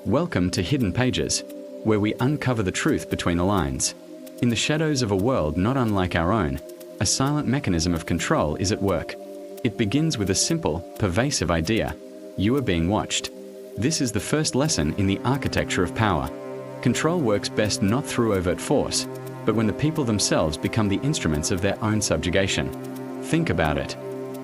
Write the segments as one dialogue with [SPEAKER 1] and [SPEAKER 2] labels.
[SPEAKER 1] Welcome to Hidden Pages, where we uncover the truth between the lines. In the shadows of a world not unlike our own, a silent mechanism of control is at work. It begins with a simple, pervasive idea: you are being watched. This is the first lesson in the architecture of power. Control works best not through overt force, but when the people themselves become the instruments of their own subjugation. Think about it.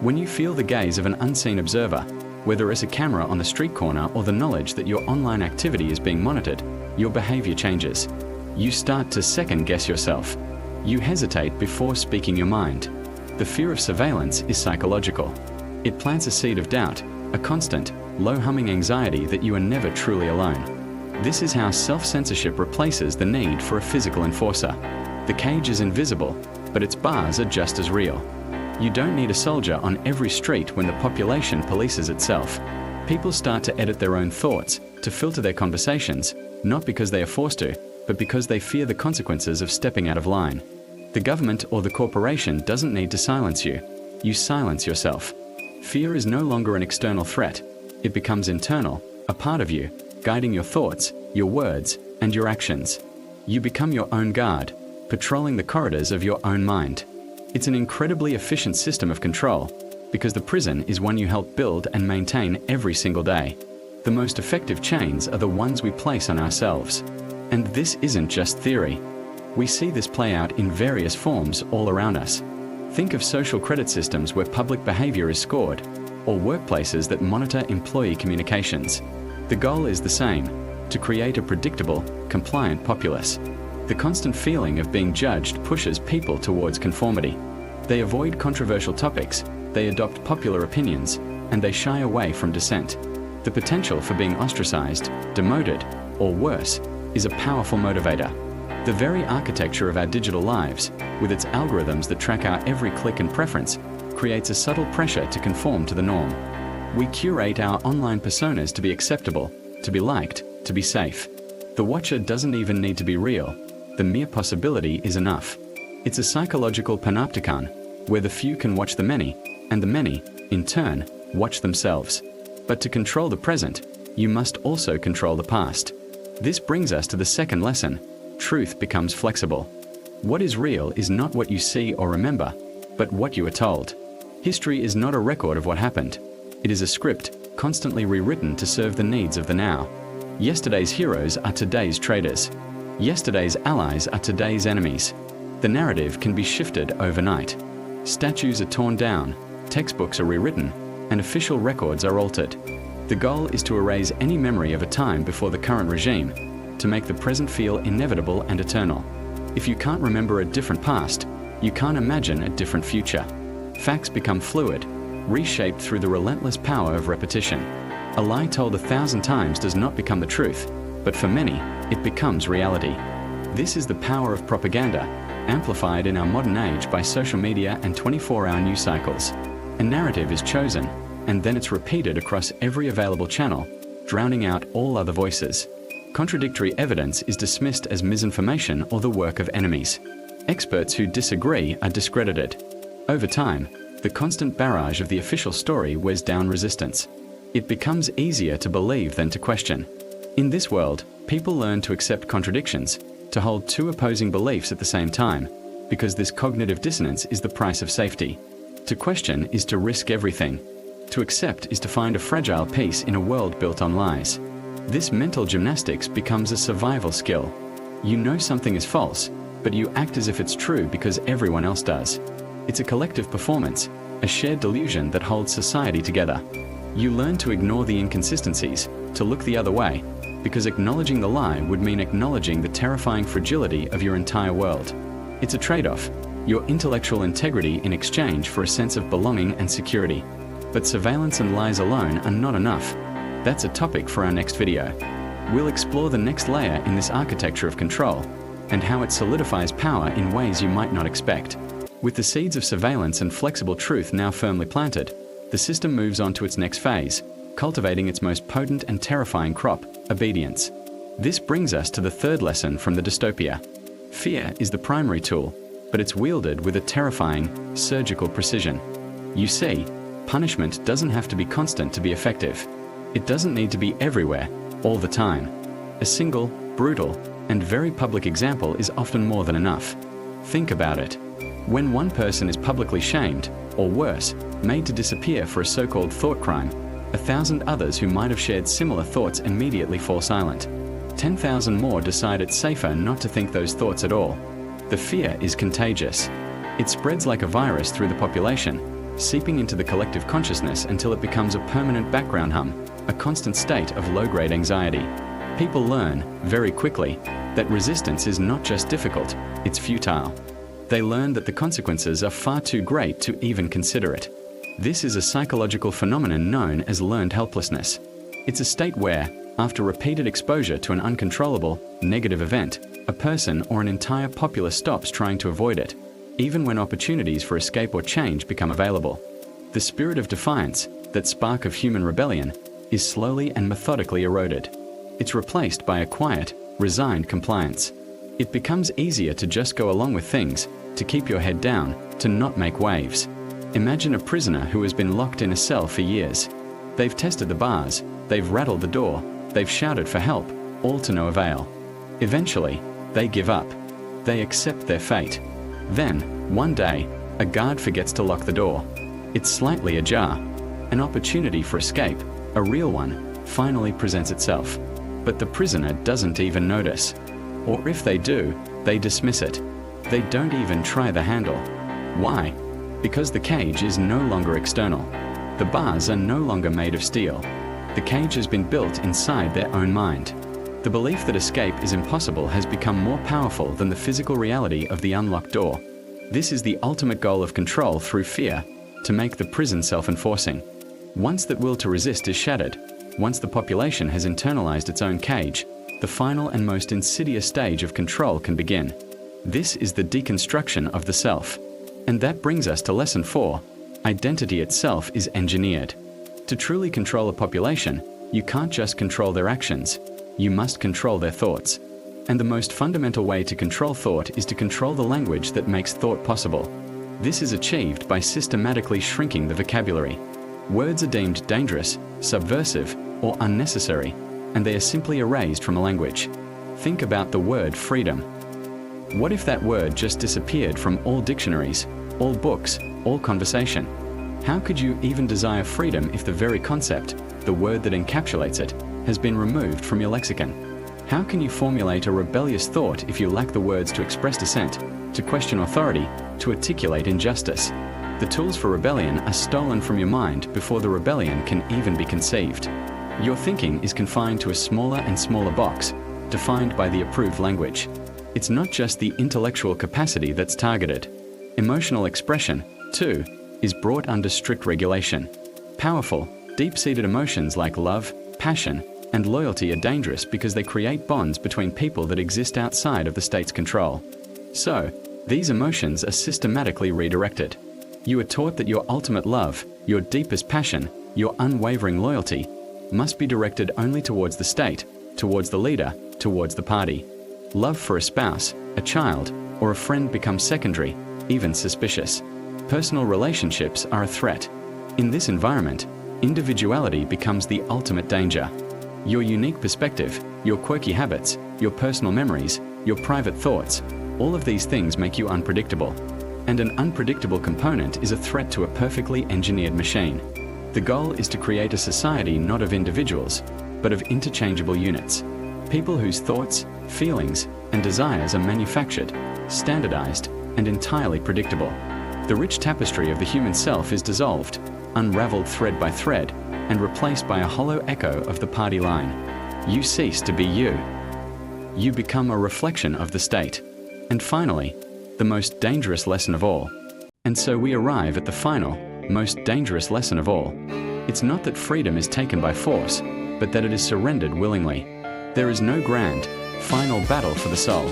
[SPEAKER 1] When you feel the gaze of an unseen observer, whether it's a camera on the street corner or the knowledge that your online activity is being monitored, your behavior changes. You start to second-guess yourself. You hesitate before speaking your mind. The fear of surveillance is psychological. It plants a seed of doubt, a constant, low-humming anxiety that you are never truly alone. This is how self-censorship replaces the need for a physical enforcer. The cage is invisible, but its bars are just as real. You don't need a soldier on every street when the population polices itself. People start to edit their own thoughts, to filter their conversations, not because they are forced to, but because they fear the consequences of stepping out of line. The government or the corporation doesn't need to silence you. You silence yourself. Fear is no longer an external threat. It becomes internal, a part of you, guiding your thoughts, your words, and your actions. You become your own guard, patrolling the corridors of your own mind. It's an incredibly efficient system of control, because the prison is one you help build and maintain every single day. The most effective chains are the ones we place on ourselves. And this isn't just theory. We see this play out in various forms all around us. Think of social credit systems where public behavior is scored, or workplaces that monitor employee communications. The goal is the same: to create a predictable, compliant populace. The constant feeling of being judged pushes people towards conformity. They avoid controversial topics, they adopt popular opinions, and they shy away from dissent. The potential for being ostracized, demoted, or worse, is a powerful motivator. The very architecture of our digital lives, with its algorithms that track our every click and preference, creates a subtle pressure to conform to the norm. We curate our online personas to be acceptable, to be liked, to be safe. The watcher doesn't even need to be real. The mere possibility is enough. It's a psychological panopticon, where the few can watch the many, and the many, in turn, watch themselves. But to control the present, you must also control the past. This brings us to the second lesson: truth becomes flexible. What is real is not what you see or remember, but what you are told. History is not a record of what happened. It is a script, constantly rewritten to serve the needs of the now. Yesterday's heroes are today's traitors. Yesterday's allies are today's enemies. The narrative can be shifted overnight. Statues are torn down, textbooks are rewritten, and official records are altered. The goal is to erase any memory of a time before the current regime, to make the present feel inevitable and eternal. If you can't remember a different past, you can't imagine a different future. Facts become fluid, reshaped through the relentless power of repetition. A lie told 1,000 times does not become the truth, but for many, it becomes reality. This is the power of propaganda, amplified in our modern age by social media and 24-hour news cycles. A narrative is chosen, and then it's repeated across every available channel, drowning out all other voices. Contradictory evidence is dismissed as misinformation or the work of enemies. Experts who disagree are discredited. Over time, the constant barrage of the official story wears down resistance. It becomes easier to believe than to question. In this world, people learn to accept contradictions, to hold two opposing beliefs at the same time, because this cognitive dissonance is the price of safety. To question is to risk everything. To accept is to find a fragile peace in a world built on lies. This mental gymnastics becomes a survival skill. You know something is false, but you act as if it's true because everyone else does. It's a collective performance, a shared delusion that holds society together. You learn to ignore the inconsistencies, to look the other way, because acknowledging the lie would mean acknowledging the terrifying fragility of your entire world. It's a trade-off, your intellectual integrity in exchange for a sense of belonging and security. But surveillance and lies alone are not enough. That's a topic for our next video. We'll explore the next layer in this architecture of control, and how it solidifies power in ways you might not expect. With the seeds of surveillance and flexible truth now firmly planted, the system moves on to its next phase, cultivating its most potent and terrifying crop: obedience. This brings us to the third lesson from the dystopia. Fear is the primary tool, but it's wielded with a terrifying, surgical precision. You see, punishment doesn't have to be constant to be effective. It doesn't need to be everywhere. all the time. A single, brutal, and very public example is often more than enough. Think about it. When one person is publicly shamed, or worse, made to disappear for a so-called thought crime, 1,000 others who might have shared similar thoughts immediately fall silent. 10,000 more decide it's safer not to think those thoughts at all. The fear is contagious. It spreads like a virus through the population, seeping into the collective consciousness until it becomes a permanent background hum, a constant state of low-grade anxiety. People learn, very quickly, that resistance is not just difficult, it's futile. They learn that the consequences are far too great to even consider it. This is a psychological phenomenon known as learned helplessness. It's a state where, after repeated exposure to an uncontrollable, negative event, a person or an entire populace stops trying to avoid it, even when opportunities for escape or change become available. The spirit of defiance, that spark of human rebellion, is slowly and methodically eroded. It's replaced by a quiet, resigned compliance. It becomes easier to just go along with things, to keep your head down, to not make waves. Imagine a prisoner who has been locked in a cell for years. They've tested the bars, they've rattled the door, they've shouted for help, all to no avail. Eventually, they give up. They accept their fate. Then, one day, a guard forgets to lock the door. It's slightly ajar. An opportunity for escape, a real one, finally presents itself. But the prisoner doesn't even notice. Or if they do, they dismiss it. They don't even try the handle. Why? Because the cage is no longer external. The bars are no longer made of steel. The cage has been built inside their own mind. The belief that escape is impossible has become more powerful than the physical reality of the unlocked door. This is the ultimate goal of control through fear, to make the prison self-enforcing. Once that will to resist is shattered, once the population has internalized its own cage, the final and most insidious stage of control can begin. This is the deconstruction of the self. And that brings us to lesson 4. Identity itself is engineered. To truly control a population, you can't just control their actions, you must control their thoughts. And the most fundamental way to control thought is to control the language that makes thought possible. This is achieved by systematically shrinking the vocabulary. Words are deemed dangerous, subversive, or unnecessary, and they are simply erased from a language. Think about the word freedom. What if that word just disappeared from all dictionaries, all books, all conversation? How could you even desire freedom if the very concept, the word that encapsulates it, has been removed from your lexicon? How can you formulate a rebellious thought if you lack the words to express dissent, to question authority, to articulate injustice? The tools for rebellion are stolen from your mind before the rebellion can even be conceived. Your thinking is confined to a smaller and smaller box, defined by the approved language. It's not just the intellectual capacity that's targeted. Emotional expression, too, is brought under strict regulation. Powerful, deep-seated emotions like love, passion, and loyalty are dangerous because they create bonds between people that exist outside of the state's control. So, these emotions are systematically redirected. You are taught that your ultimate love, your deepest passion, your unwavering loyalty, must be directed only towards the state, towards the leader, towards the party. Love for a spouse, a child, or a friend becomes secondary, even suspicious. Personal relationships are a threat. In this environment, individuality becomes the ultimate danger. Your unique perspective, your quirky habits, your personal memories, your private thoughts, all of these things make you unpredictable. And an unpredictable component is a threat to a perfectly engineered machine. The goal is to create a society not of individuals, but of interchangeable units. People whose thoughts, feelings, and desires are manufactured, standardized, and entirely predictable. The rich tapestry of the human self is dissolved, unraveled thread by thread, and replaced by a hollow echo of the party line. You cease to be you. You become a reflection of the state. And finally, the most dangerous lesson of all. And so we arrive at the final, most dangerous lesson of all. It's not that freedom is taken by force, but that it is surrendered willingly. There is no grand, final battle for the soul.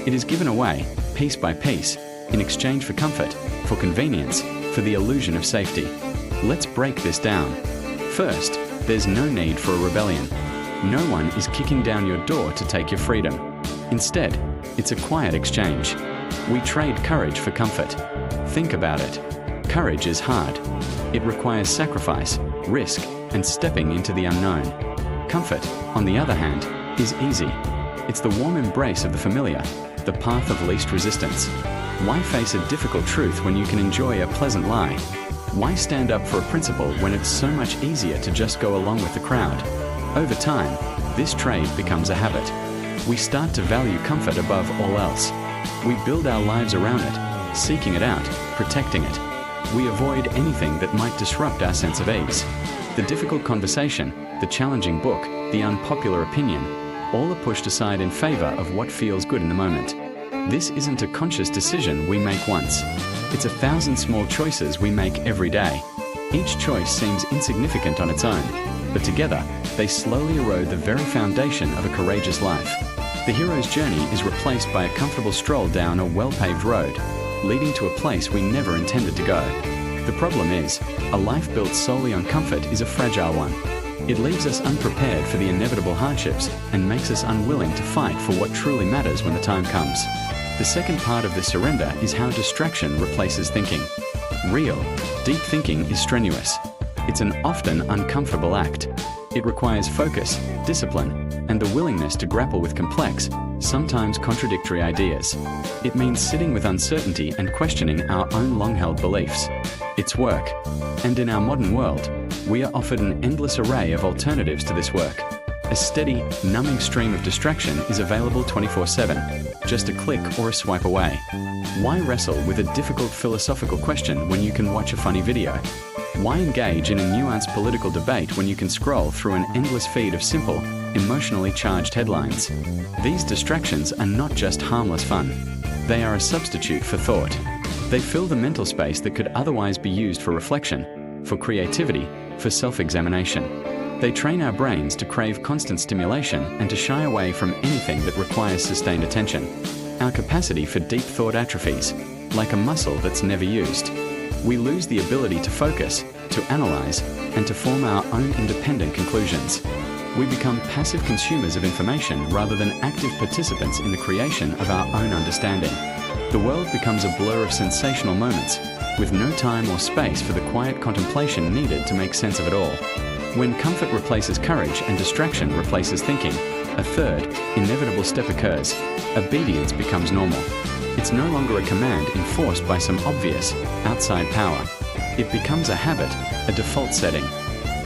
[SPEAKER 1] It is given away, piece by piece, in exchange for comfort, for convenience, for the illusion of safety. Let's break this down. First, there's no need for a rebellion. No one is kicking down your door to take your freedom. Instead, it's a quiet exchange. We trade courage for comfort. Think about it. Courage is hard. It requires sacrifice, risk, and stepping into the unknown. Comfort, on the other hand, is easy. It's the warm embrace of the familiar, the path of least resistance. Why face a difficult truth when you can enjoy a pleasant lie? Why stand up for a principle when it's so much easier to just go along with the crowd? Over time, this trade becomes a habit. We start to value comfort above all else. We build our lives around it, seeking it out, protecting it. We avoid anything that might disrupt our sense of ease. The difficult conversation, the challenging book, the unpopular opinion, all are pushed aside in favor of what feels good in the moment. This isn't a conscious decision we make once. It's 1,000 small choices we make every day. Each choice seems insignificant on its own, but together, they slowly erode the very foundation of a courageous life. The hero's journey is replaced by a comfortable stroll down a well-paved road, leading to a place we never intended to go. The problem is, a life built solely on comfort is a fragile one. It leaves us unprepared for the inevitable hardships and makes us unwilling to fight for what truly matters when the time comes. The second part of this surrender is how distraction replaces thinking. Real, deep thinking is strenuous. It's an often uncomfortable act. It requires focus, discipline, and the willingness to grapple with complex, sometimes contradictory ideas. It means sitting with uncertainty and questioning our own long-held beliefs. It's work. And in our modern world, we are offered an endless array of alternatives to this work. A steady, numbing stream of distraction is available 24/7, just a click or a swipe away. Why wrestle with a difficult philosophical question when you can watch a funny video? Why engage in a nuanced political debate when you can scroll through an endless feed of simple, emotionally charged headlines? These distractions are not just harmless fun. They are a substitute for thought. They fill the mental space that could otherwise be used for reflection, for creativity, for self-examination. They train our brains to crave constant stimulation and to shy away from anything that requires sustained attention. Our capacity for deep thought atrophies, like a muscle that's never used. We lose the ability to focus, to analyze, and to form our own independent conclusions. We become passive consumers of information rather than active participants in the creation of our own understanding. The world becomes a blur of sensational moments, with no time or space for the quiet contemplation needed to make sense of it all. When comfort replaces courage and distraction replaces thinking, a third, inevitable step occurs. Obedience becomes normal. It's no longer a command enforced by some obvious, outside power. It becomes a habit, a default setting.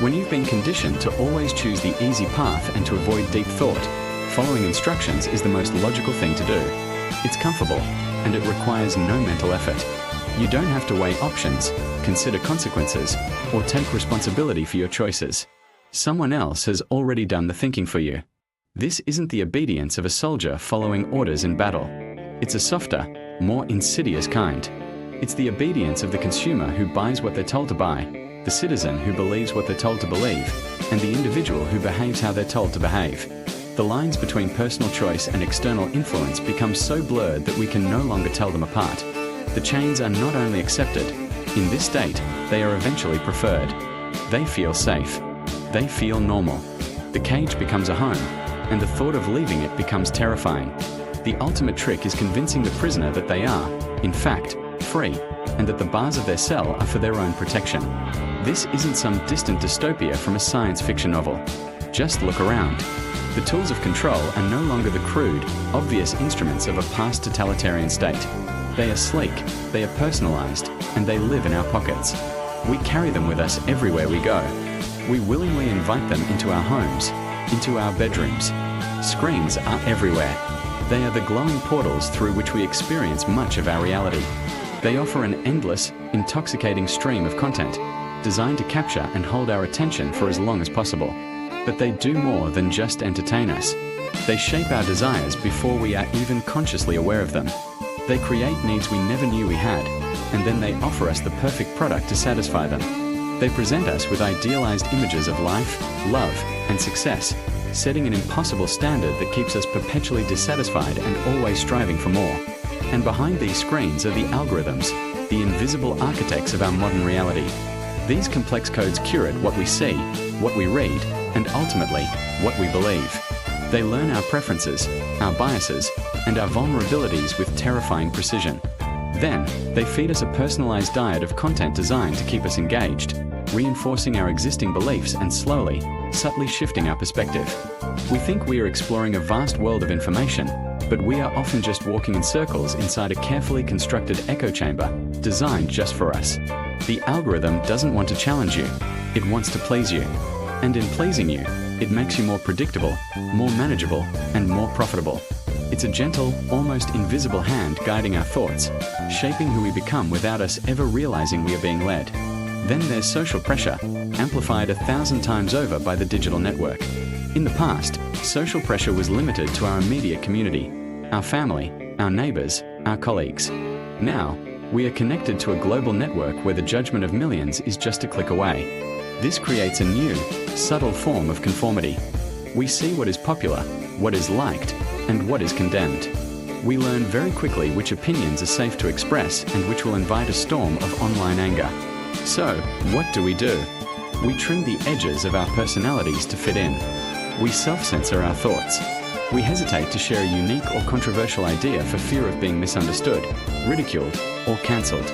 [SPEAKER 1] When you've been conditioned to always choose the easy path and to avoid deep thought, following instructions is the most logical thing to do. It's comfortable, and it requires no mental effort. You don't have to weigh options, consider consequences, or take responsibility for your choices. Someone else has already done the thinking for you. This isn't the obedience of a soldier following orders in battle. It's a softer, more insidious kind. It's the obedience of the consumer who buys what they're told to buy, the citizen who believes what they're told to believe, and the individual who behaves how they're told to behave. The lines between personal choice and external influence become so blurred that we can no longer tell them apart. The chains are not only accepted, in this state, they are eventually preferred. They feel safe. They feel normal. The cage becomes a home, and the thought of leaving it becomes terrifying. The ultimate trick is convincing the prisoner that they are, in fact, free, and that the bars of their cell are for their own protection. This isn't some distant dystopia from a science fiction novel. Just look around. The tools of control are no longer the crude, obvious instruments of a past totalitarian state. They are sleek, they are personalized, and they live in our pockets. We carry them with us everywhere we go. We willingly invite them into our homes, into our bedrooms. Screens are everywhere. They are the glowing portals through which we experience much of our reality. They offer an endless, intoxicating stream of content, designed to capture and hold our attention for as long as possible. But they do more than just entertain us. They shape our desires before we are even consciously aware of them. They create needs we never knew we had, and then they offer us the perfect product to satisfy them. They present us with idealized images of life, love, and success, setting an impossible standard that keeps us perpetually dissatisfied and always striving for more. And behind these screens are the algorithms, the invisible architects of our modern reality. These complex codes curate what we see, what we read, and ultimately, what we believe. They learn our preferences, our biases, and our vulnerabilities with terrifying precision. Then, they feed us a personalized diet of content designed to keep us engaged. reinforcing our existing beliefs and slowly, subtly shifting our perspective. We think we are exploring a vast world of information, but we are often just walking in circles inside a carefully constructed echo chamber designed just for us. The algorithm doesn't want to challenge you, it wants to please you. And in pleasing you, it makes you more predictable, more manageable, and more profitable. It's a gentle, almost invisible hand guiding our thoughts, shaping who we become without us ever realizing we are being led. Then there's social pressure, amplified 1,000 times over by the digital network. In the past, social pressure was limited to our immediate community, our family, our neighbors, our colleagues. Now, we are connected to a global network where the judgment of millions is just a click away. This creates a new, subtle form of conformity. We see what is popular, what is liked, and what is condemned. We learn very quickly which opinions are safe to express and which will invite a storm of online anger. So, what do? We trim the edges of our personalities to fit in. We self-censor our thoughts. We hesitate to share a unique or controversial idea for fear of being misunderstood, ridiculed, or cancelled.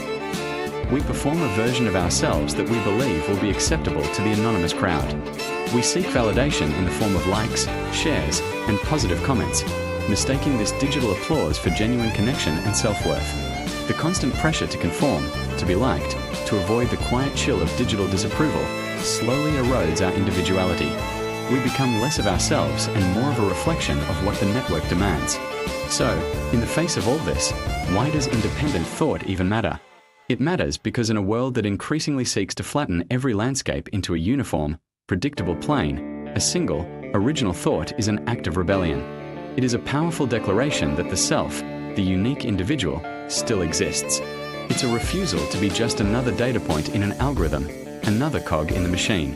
[SPEAKER 1] We perform a version of ourselves that we believe will be acceptable to the anonymous crowd. We seek validation in the form of likes, shares, and positive comments, mistaking this digital applause for genuine connection and self-worth. The constant pressure to conform, to be liked, to avoid the quiet chill of digital disapproval, slowly erodes our individuality. We become less of ourselves and more of a reflection of what the network demands. So, in the face of all this, why does independent thought even matter? It matters because in a world that increasingly seeks to flatten every landscape into a uniform, predictable plane, a single, original thought is an act of rebellion. It is a powerful declaration that the self, the unique individual, still exists. It's a refusal to be just another data point in an algorithm, another cog in the machine.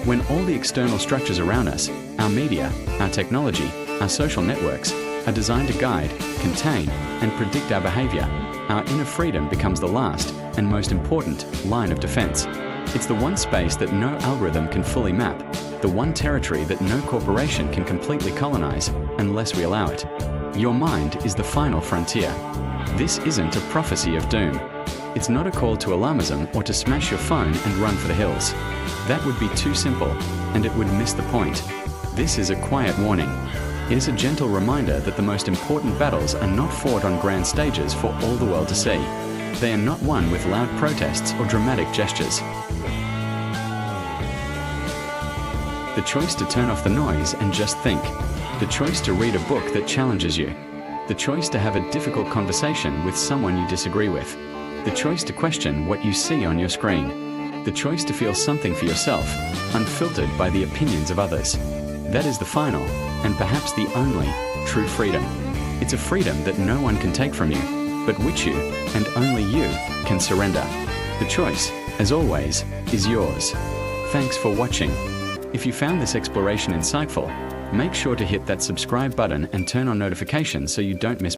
[SPEAKER 1] When all the external structures around us, our media, our technology, our social networks, are designed to guide, contain, and predict our behavior, our inner freedom becomes the last and most important line of defense. It's the one space that no algorithm can fully map, the one territory that no corporation can completely colonize unless we allow it. Your mind is the final frontier. This isn't a prophecy of doom. It's not a call to alarmism or to smash your phone and run for the hills. That would be too simple, and it would miss the point. This is a quiet warning. It is a gentle reminder that the most important battles are not fought on grand stages for all the world to see. They are not won with loud protests or dramatic gestures. The choice to turn off the noise and just think. The choice to read a book that challenges you. The choice to have a difficult conversation with someone you disagree with. The choice to question what you see on your screen. The choice to feel something for yourself, unfiltered by the opinions of others. That is the final, and perhaps the only, true freedom. It's a freedom that no one can take from you, but which you, and only you, can surrender. The choice, as always, is yours. Thanks for watching. If you found this exploration insightful, make sure to hit that subscribe button and turn on notifications so you don't miss